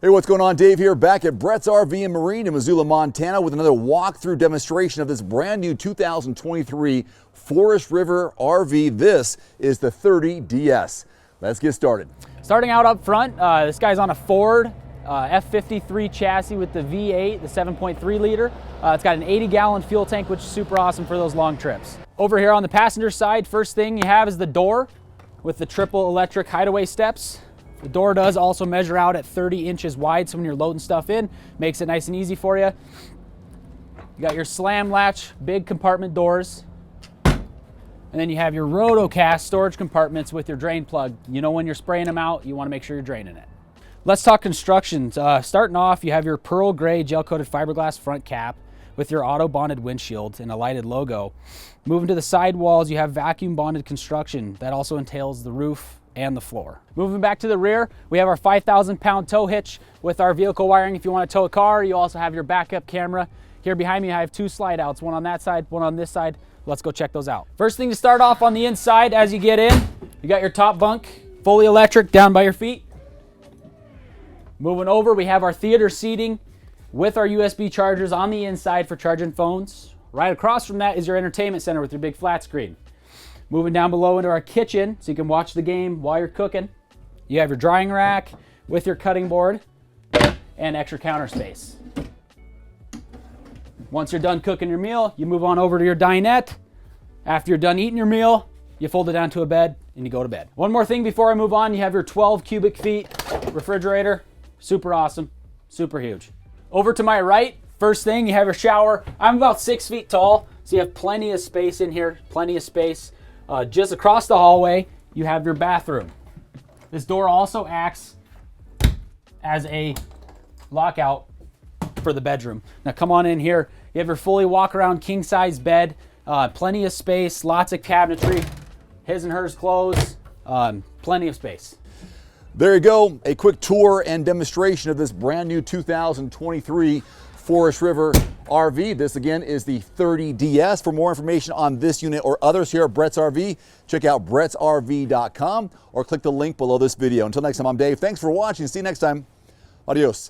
Hey, what's going on? Dave here, back at Brett's RV and Marine in Missoula, Montana with another walkthrough demonstration of this brand new 2023 Forest River RV. This is the 30DS. Let's get started. Starting out up front, this guy's on a Ford F53 chassis with the V8, the 7.3 liter. It's got an 80-gallon fuel tank, which is super awesome for those long trips. Over here on the passenger side, first thing you have is the door with the triple electric hideaway steps. The door does also measure out at 30 inches wide, so when you're loading stuff in, makes it nice and easy for you. You got your slam latch, big compartment doors. And then you have your rotocast storage compartments with your drain plug. You know when you're spraying them out, you want to make sure you're draining it. Let's talk construction. Starting off, you have your pearl gray gel-coated fiberglass front cap with your auto bonded windshield and a lighted logo. Moving to the side walls, you have vacuum bonded construction. That also entails the roof and the floor. Moving back to the rear, we have our 5,000-pound tow hitch with our vehicle wiring. If you want to tow a car, you also have your backup camera. Here behind me, I have two slide outs, one on that side, one on this side. Let's go check those out. First thing to start off on the inside, as you get in, you got your top bunk, fully electric, down by your feet. Moving over, we have our theater seating with our USB chargers on the inside for charging phones. Right across from that is your entertainment center with your big flat screen. Moving down below into our kitchen so you can watch the game while you're cooking. You have your drying rack with your cutting board and extra counter space. Once you're done cooking your meal, you move on over to your dinette. After you're done eating your meal, you fold it down to a bed and you go to bed. One more thing before I move on, you have your 12 cubic feet refrigerator. Super awesome, super huge. Over to my right, first thing, you have your shower. I'm about 6 feet tall, so you have plenty of space in here, plenty of space. Just across the hallway, you have your bathroom. This door also acts as a lockout for the bedroom. Now come on in here. You have your fully walk-around king-size bed, plenty of space, lots of cabinetry, his and hers clothes, plenty of space. There you go, a quick tour and demonstration of this brand new 2023 Forest River RV. This again is the 30DS. For more information on this unit or others here at Brett's RV, check out brettsrv.com or click the link below this video. Until next time, I'm Dave. Thanks for watching. See you next time. Adios.